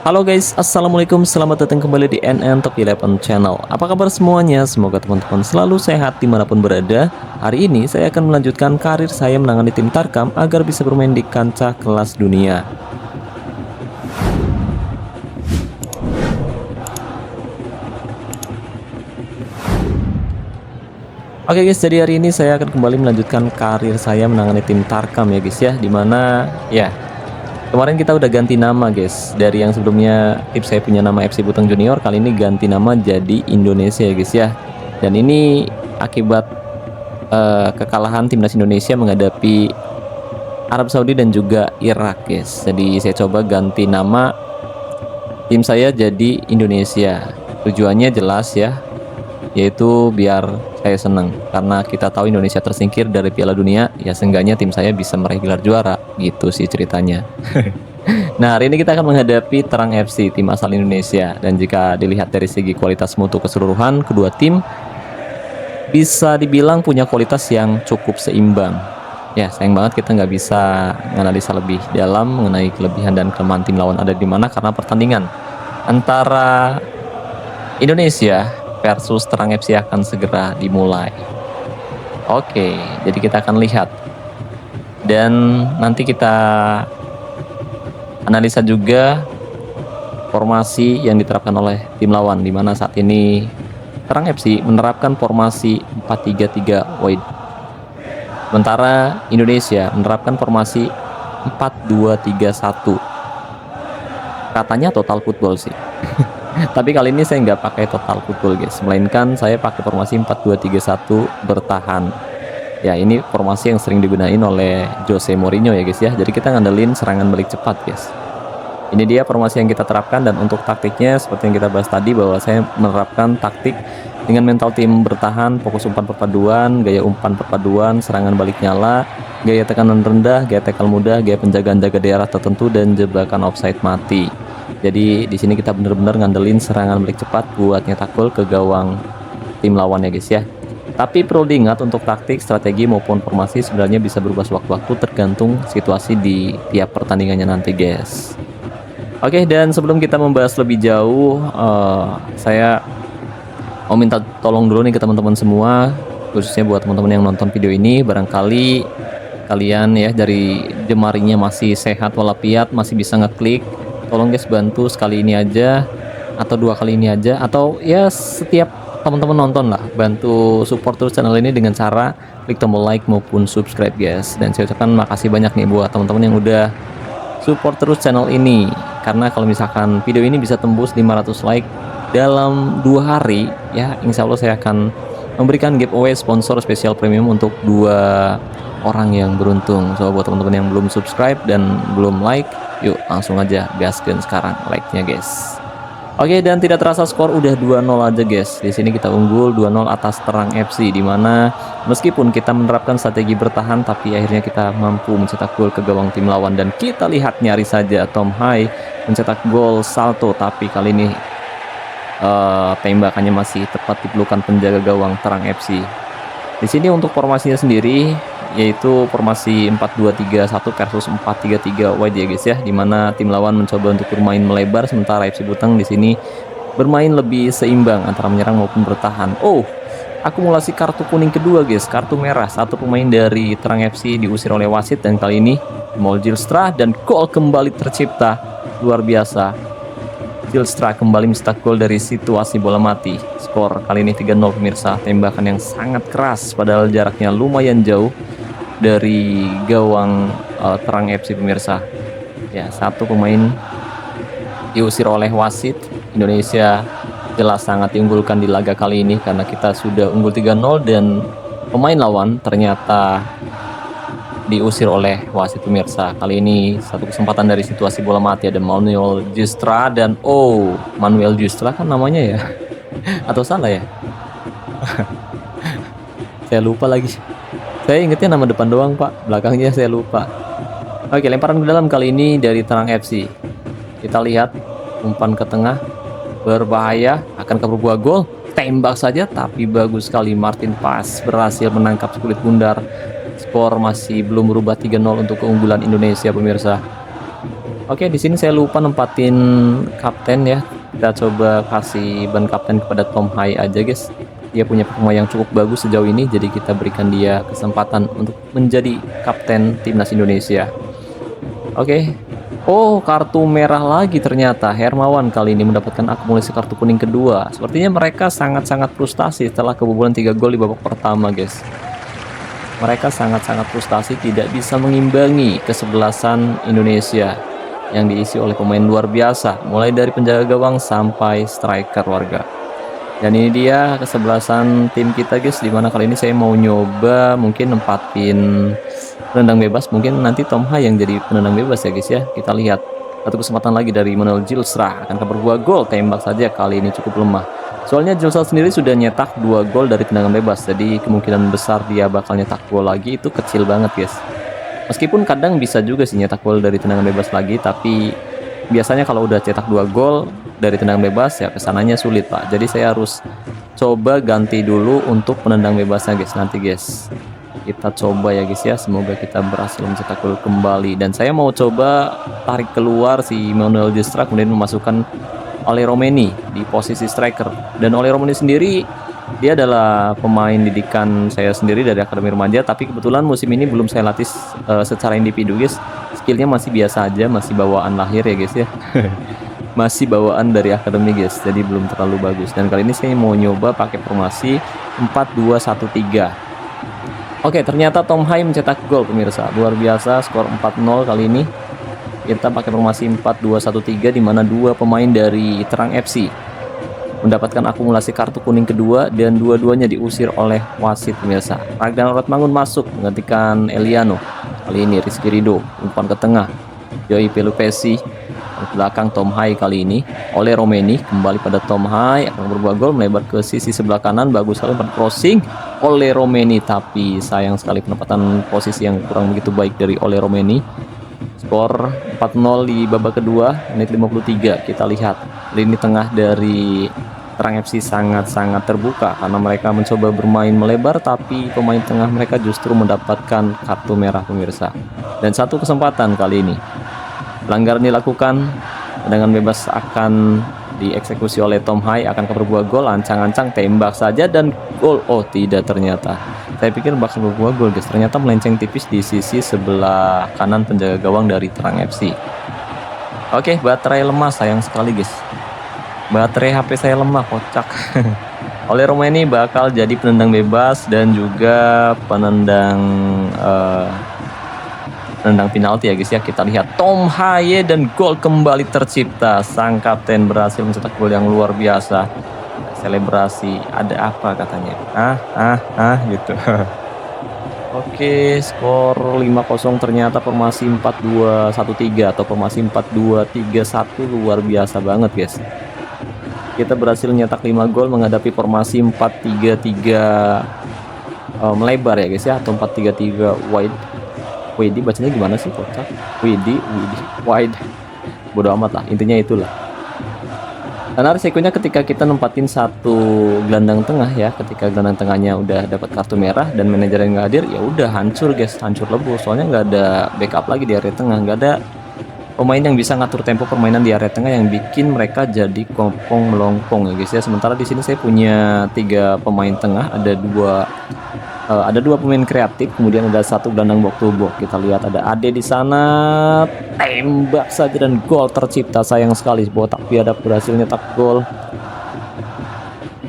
Halo guys, assalamualaikum, selamat datang kembali di NN Top 11 Channel. Apa kabar semuanya? Semoga teman-teman selalu sehat dimanapun berada. Hari ini saya akan melanjutkan karir saya menangani tim Tarkam agar bisa bermain di kancah kelas dunia. Oke guys, jadi hari ini saya akan kembali melanjutkan karir saya menangani tim Tarkam ya guys ya. Dimana ya kemarin kita udah ganti nama guys. Dari yang sebelumnya tim saya punya nama FC Buteng Junior, kali ini ganti nama jadi Indonesia ya guys ya. Dan ini akibat kekalahan timnas Indonesia menghadapi Arab Saudi dan juga Irak guys. Jadi saya coba ganti nama tim saya jadi Indonesia. Tujuannya jelas ya, yaitu biar saya seneng karena kita tahu Indonesia tersingkir dari Piala Dunia, ya seenggaknya tim saya bisa meraih gelar juara gitu sih ceritanya. Nah, hari ini kita akan menghadapi Terang FC, tim asal Indonesia, dan jika dilihat dari segi kualitas mutu keseluruhan, kedua tim bisa dibilang punya kualitas yang cukup seimbang. Ya, sayang banget kita nggak bisa menganalisa lebih dalam mengenai kelebihan dan kelemahan tim lawan ada di mana karena pertandingan antara Indonesia versus Terang FC akan segera dimulai. Oke, jadi kita akan lihat dan nanti kita analisa juga formasi yang diterapkan oleh tim lawan, di mana saat ini Terang FC menerapkan formasi 4-3-3 wide, sementara Indonesia menerapkan formasi 4-2-3-1. Katanya total football sih. Tapi kali ini saya nggak pakai total football guys, melainkan saya pakai formasi 4-2-3-1 bertahan. Ya, ini formasi yang sering digunain oleh Jose Mourinho ya guys ya. Jadi kita ngandelin serangan balik cepat guys. Ini dia formasi yang kita terapkan, dan untuk taktiknya seperti yang kita bahas tadi bahwa saya menerapkan taktik dengan mental tim bertahan, fokus umpan perpaduan, gaya umpan perpaduan, serangan balik nyala, gaya tekanan rendah, gaya tackle mudah, gaya penjagaan jaga daerah tertentu, dan jebakan offside mati. Jadi di sini kita benar-benar ngandelin serangan balik cepat buat nyetak gol ke gawang tim lawan ya guys ya. Tapi perlu diingat untuk taktik, strategi maupun formasi sebenarnya bisa berubah sewaktu-waktu tergantung situasi di tiap pertandingannya nanti guys. Oke, dan sebelum kita membahas lebih jauh, saya mau minta tolong dulu nih ke teman-teman semua, khususnya buat teman-teman yang nonton video ini, barangkali kalian ya dari jemarinya masih sehat walafiat, masih bisa ngeklik. Tolong guys bantu sekali ini aja atau 2 kali ini aja, atau ya setiap teman-teman nonton lah, bantu support terus channel ini dengan cara klik tombol like maupun subscribe guys. Dan saya ucapkan makasih banyak nih buat teman-teman yang udah support terus channel ini, karena kalau misalkan video ini bisa tembus 500 like dalam 2 hari ya, insya Allah saya akan memberikan giveaway sponsor spesial premium untuk 2 orang yang beruntung. So buat teman-teman yang belum subscribe dan belum like, yuk langsung aja gaskan sekarang like-nya guys. Oke, dan tidak terasa skor udah 2-0 aja guys. Di sini kita unggul 2-0 atas Terang FC, di mana meskipun kita menerapkan strategi bertahan tapi akhirnya kita mampu mencetak gol ke gawang tim lawan. Dan kita lihat nyaris saja Tom Hai mencetak gol salto, tapi kali ini tembakannya masih tepat di pelukan penjaga gawang Terang FC. Di sini untuk formasinya sendiri yaitu formasi 4-2-3-1 versus 4-3-3 wide ya guys ya, dimana tim lawan mencoba untuk bermain melebar, sementara FC Buteng di sini bermain lebih seimbang antara menyerang maupun bertahan. Oh, akumulasi kartu kuning kedua guys, kartu merah. Satu pemain dari Terang FC diusir oleh wasit, dan kali ini Mol Jilstra, dan gol kembali tercipta. Luar biasa, Jilstra kembali mencetak gol dari situasi bola mati. Skor kali ini 3-0 pemirsa. Tembakan yang sangat keras padahal jaraknya lumayan jauh dari gawang Terang FC pemirsa. Ya, satu pemain diusir oleh wasit. Indonesia jelas sangat diunggulkan di laga kali ini karena kita sudah unggul 3-0 dan pemain lawan ternyata diusir oleh wasit pemirsa. Kali ini satu kesempatan dari situasi bola mati, ada Manuel Justra, dan Manuel Justra kan namanya ya atau salah ya? Saya lupa lagi. Saya ingetnya nama depan doang pak, belakangnya saya lupa. Oke, lemparan ke dalam kali ini dari Terang FC. Kita lihat umpan ke tengah, berbahaya, akan berbuah gol. Tembak saja, tapi bagus sekali Martin Pas berhasil menangkap kulit bundar. Skor masih belum berubah 3-0 untuk keunggulan Indonesia pemirsa. Oke, di sini saya lupa nempatin kapten ya. Kita coba kasih ban kapten kepada Tom Hai aja, guys. Dia punya performa yang cukup bagus sejauh ini, jadi kita berikan dia kesempatan untuk menjadi kapten timnas Indonesia. Oke. Oh, kartu merah lagi ternyata. Hermawan kali ini mendapatkan akumulasi kartu kuning kedua. Sepertinya mereka sangat-sangat frustasi setelah kebobolan 3 gol di babak pertama, guys. Mereka sangat-sangat frustasi tidak bisa mengimbangi kesebelasan Indonesia yang diisi oleh pemain luar biasa, mulai dari penjaga gawang sampai striker warga. Dan ini dia kesebelasan tim kita, guys, dimana kali ini saya mau nyoba mungkin nempatin penendang bebas. Mungkin nanti Tom Hai yang jadi penendang bebas ya, guys ya. Kita lihat satu kesempatan lagi dari Manuel Gilsra, akan berbuah gol. Tembak saja kali ini cukup lemah, soalnya Gilsra sendiri sudah nyetak 2 gol dari tendangan bebas, jadi kemungkinan besar dia bakal nyetak gol lagi itu kecil banget, guys. Meskipun kadang bisa juga sih nyetak gol dari tendangan bebas lagi, tapi biasanya kalau udah cetak 2 gol dari tendangan bebas ya kesananya sulit, Pak. Jadi saya harus coba ganti dulu untuk penendang bebasnya, guys, nanti, guys. Kita coba ya, guys ya, semoga kita berhasil mencetak gol kembali. Dan saya mau coba tarik keluar si Manuel Gilsra, kemudian memasukkan Ole Romeni di posisi striker. Dan Ole Romeni sendiri dia adalah pemain didikan saya sendiri dari Akademi Remaja, tapi kebetulan musim ini belum saya latih secara individu, guys. Skillnya masih biasa aja, masih bawaan lahir ya, guys ya. Masih bawaan dari akademi, guys, jadi belum terlalu bagus. Dan kali ini saya mau nyoba pakai formasi 4-2-1-3. Oke, ternyata Tom Hai mencetak gol, pemirsa. Luar biasa, skor 4-0 kali ini. Kita pakai formasi 4-2-1-3 di mana 2 pemain dari Terang FC mendapatkan akumulasi kartu kuning kedua dan dua-duanya diusir oleh wasit, pemirsa. Ragnar Rotmangun masuk menggantikan Eliano. Kali ini Rizky Ridho umpan ke tengah. Joey Pelupesi di belakang Tom Hai kali ini. Ole Romeni kembali pada Tom Hai, akan berbuah gol melebar ke sisi sebelah kanan. Bagus sekali umpan crossing Ole Romeni, tapi sayang sekali penempatan posisi yang kurang begitu baik dari Ole Romeni. Skor 4-0 di babak kedua, menit 53. Kita lihat lini tengah dari Terang FC sangat-sangat terbuka karena mereka mencoba bermain melebar, tapi pemain tengah mereka justru mendapatkan kartu merah, pemirsa. Dan satu kesempatan kali ini pelanggaran dilakukan, tendangan bebas akan dieksekusi oleh Tom Hai, akan berbuah gol. Ancang-ancang tembak saja dan gol. Oh tidak, ternyata saya pikir bakal berbuah gol, guys, ternyata melenceng tipis di sisi sebelah kanan penjaga gawang dari Terang FC. Oke, baterai lemah, sayang sekali, guys. Baterai HP saya lemah, kocak. Ole Romeni bakal jadi penendang bebas dan juga penendang penalti ya, guys ya. Kita lihat Tom Hai dan gol kembali tercipta. Sang kapten berhasil mencetak gol yang luar biasa. Selebrasi, ada apa katanya? Gitu. Oke, skor 5-0 ternyata formasi 4-2-1-3 atau formasi 4-2-3-1 luar biasa banget, guys. Kita berhasil nyetak 5 gol menghadapi formasi 4-3-3 melebar ya, guys ya, atau 4-3-3 wide. Widi bacanya gimana sih, kocak? Widi wide. Bodoh amat lah, intinya itulah. Karena resikonya ketika kita nempatin satu gelandang tengah ya, ketika gelandang tengahnya udah dapat kartu merah dan manajer yang nggak hadir, ya udah hancur, guys, hancur lebur. Soalnya nggak ada backup lagi di area tengah, nggak ada pemain yang bisa ngatur tempo permainan di area tengah yang bikin mereka jadi kompong melongkong ya, guys ya. Sementara di sini saya punya 3 pemain tengah, ada dua pemain kreatif, kemudian ada 1 gelandang box to box. Kita lihat ada Ade di sana, tembak saja dan gol tercipta. Sayang sekali botak biadab berhasil nyetak gol.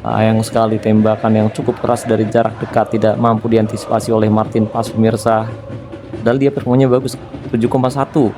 Sayang sekali tembakan yang cukup keras dari jarak dekat tidak mampu diantisipasi oleh Martin Pas, pemirsa. Padahal dia performanya bagus, 7,1.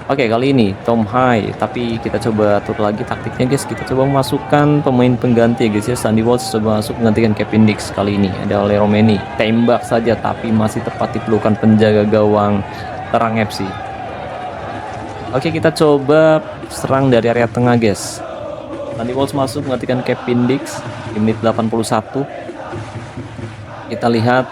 Oke, kali ini Tom Hai, tapi kita coba atur lagi taktiknya, guys. Kita coba memasukkan pemain pengganti ya, guys ya. Sandy Walsh coba masuk menggantikan Kevin Dix. Kali ini ada Ole Romeni, tembak saja tapi masih tepat di pelukan penjaga gawang Terang FC. Oke, kita coba serang dari area tengah, guys. Sandy Walsh masuk menggantikan Kevin Dix di menit 81. Kita lihat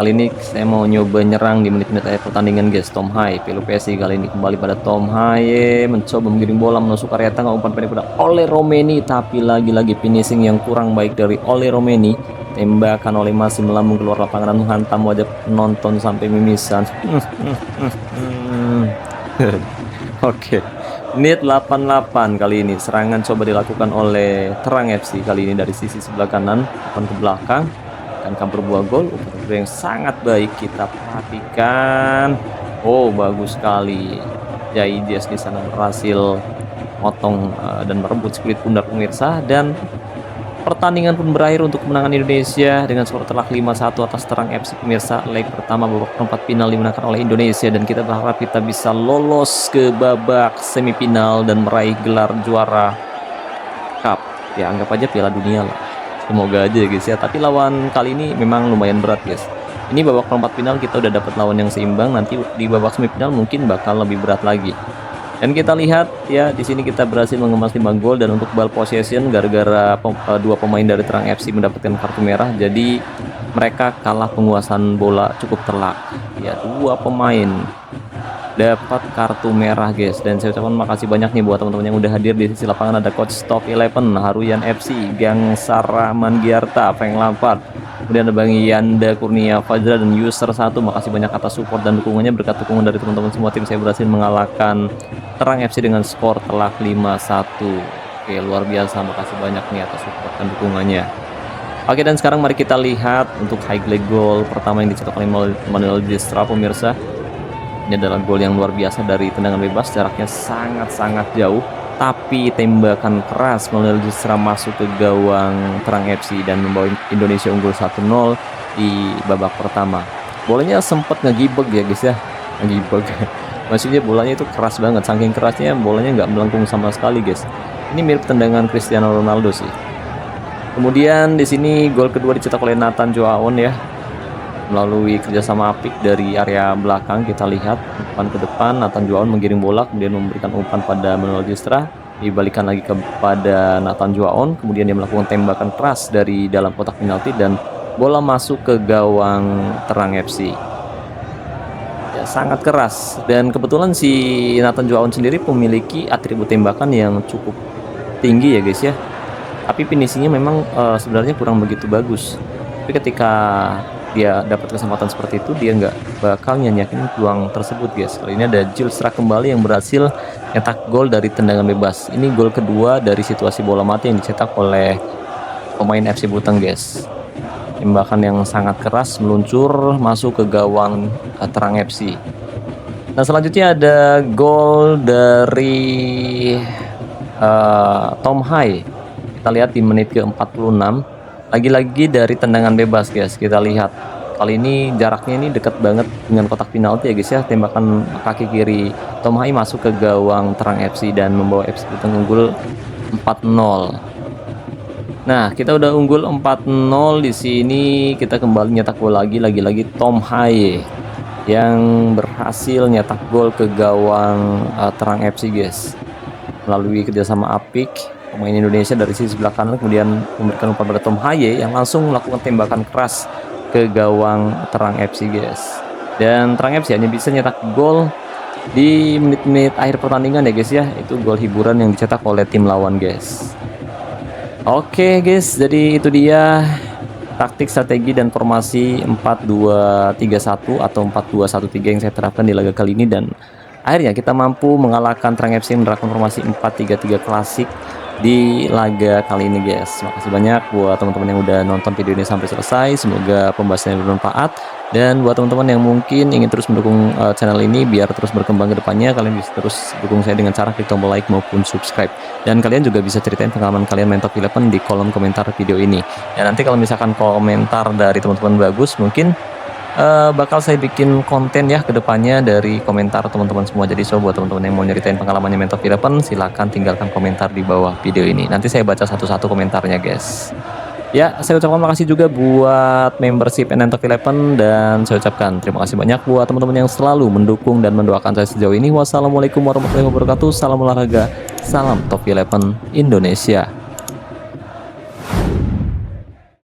kali ini saya mau nyoba nyerang di menit-menit akhir pertandingan, guys. Tom Hai, Pelupesi kali ini kembali pada Tom Hai, mencoba menggiring bola menusuk area tengah, umpan pendek pada Ole Romeni, tapi lagi-lagi finishing yang kurang baik dari Ole Romeni. Tembakan oleh masih melambung keluar lapangan dan menghantam wajah penonton sampai mimisan. Oke, menit 88 kali ini serangan coba dilakukan oleh Terang FC kali ini dari sisi sebelah kanan, umpan ke belakang dan kan berbuah gol. Umpan yang sangat baik kita perhatikan. Oh, bagus sekali. Jaides di sana berhasil motong dan merebut kulit pundak pemirsa, dan pertandingan pun berakhir untuk kemenangan Indonesia dengan skor telak 5-1 atas Terang FC pemirsa. Leg pertama babak perempat final dimenangkan oleh Indonesia, dan kita berharap kita bisa lolos ke babak semifinal dan meraih gelar juara cup. Ya anggap aja Piala Dunia lah. Semoga aja guys ya. Tapi lawan kali ini memang lumayan berat guys. Ini babak perempat final kita udah dapat lawan yang seimbang, nanti di babak semifinal mungkin bakal lebih berat lagi. Dan kita lihat ya di sini kita berhasil mengemas 5 gol, dan untuk ball possession gara-gara dua pemain dari Terang FC mendapatkan kartu merah, jadi mereka kalah penguasaan bola cukup telak. Ya, dua pemain dapat kartu merah guys, dan saya ucapkan makasih banyak nih buat teman-teman yang udah hadir di sisi lapangan. Ada coach Top 11, Haruyan FC, Gang Saraman Giarta, Frank Lampard, kemudian ada Bang Yanda Kurnia Fajra dan user 1. Makasih banyak atas support dan dukungannya. Berkat dukungan dari teman-teman semua, tim saya berhasil mengalahkan Terang FC dengan skor telak 5-1. Oke, luar biasa, makasih banyak nih atas support dan dukungannya. Oke, dan sekarang mari kita lihat untuk highlight gol pertama yang dicetak oleh Manuel Diestra pemirsa. Ini adalah gol yang luar biasa dari tendangan bebas, jaraknya sangat-sangat jauh, tapi tembakan keras Manuel Diestra masuk ke gawang Terang FC dan membawa Indonesia unggul 1-0 di babak pertama. Bolanya sempat ngegibeg ya guys ya, ngegibeg. Maksudnya bolanya itu keras banget, saking kerasnya bolanya nggak melengkung sama sekali guys. Ini mirip tendangan Cristiano Ronaldo sih. Kemudian di sini gol kedua dicetak oleh Nathan Joaon ya, melalui kerjasama apik dari area belakang. Kita lihat umpan ke depan, Nathan Joaon menggiring bola, kemudian memberikan umpan pada Manuel Diestra, dibalikan lagi kepada Nathan Joaon, kemudian dia melakukan tembakan keras dari dalam kotak penalti dan bola masuk ke gawang Terang FC. Ya, sangat keras, dan kebetulan si Nathan Joaon sendiri memiliki atribut tembakan yang cukup tinggi ya guys ya, tapi finishingnya memang sebenarnya kurang begitu bagus. Tapi ketika dia dapat kesempatan seperti itu, dia nggak bakal nyanyakin peluang tersebut guys. Kali ini ada Jules Rak kembali yang berhasil nyetak gol dari tendangan bebas. Ini gol kedua dari situasi bola mati yang dicetak oleh pemain FC Buteng guys. Tembakan yang sangat keras meluncur masuk ke gawang Terang FC. Nah, selanjutnya ada gol dari Tom Hai. Kita lihat di menit ke-46, lagi-lagi dari tendangan bebas guys. Kita lihat kali ini jaraknya ini dekat banget dengan kotak penalti ya guys ya. Tembakan kaki kiri Tom Hai masuk ke gawang Terang FC dan membawa FC Buteng unggul 4-0. Nah, kita udah unggul 4-0 di sini. Kita kembali nyetak gol lagi-lagi Tom Hai yang berhasil nyetak gol ke gawang Terang FC guys, melalui kerjasama apik pemain Indonesia dari sisi sebelah kanan, kemudian memberikan umpan pada Tom Haye yang langsung melakukan tembakan keras ke gawang Terang FC guys. Dan Terang FC hanya bisa nyetak gol di menit-menit akhir pertandingan ya guys ya. Itu gol hiburan yang dicetak oleh tim lawan guys. Oke guys, jadi itu dia taktik, strategi, dan formasi 4-2-3-1 atau 4-2-1-3 yang saya terapkan di laga kali ini, dan akhirnya kita mampu mengalahkan Terang FC menerapkan formasi 4-3-3 klasik di laga kali ini guys. Makasih banyak buat teman-teman yang udah nonton video ini sampai selesai. Semoga pembahasannya bermanfaat, dan buat teman-teman yang mungkin ingin terus mendukung channel ini biar terus berkembang ke depannya, kalian bisa terus dukung saya dengan cara klik tombol like maupun subscribe. Dan kalian juga bisa ceritain pengalaman kalian main Top 11 di kolom komentar video ini. Dan nanti kalau misalkan komentar dari teman-teman bagus, mungkin bakal saya bikin konten ya ke depannya dari komentar teman-teman semua. Jadi buat teman-teman yang mau nyeritain pengalamannya main Top 11, silahkan tinggalkan komentar di bawah video ini. Nanti saya baca satu-satu komentarnya guys. Ya, saya ucapkan makasih juga buat membership NN Top 11, dan saya ucapkan terima kasih banyak buat teman-teman yang selalu mendukung dan mendoakan saya sejauh ini. Wassalamualaikum warahmatullahi wabarakatuh. Salam olahraga, salam Top 11 Indonesia.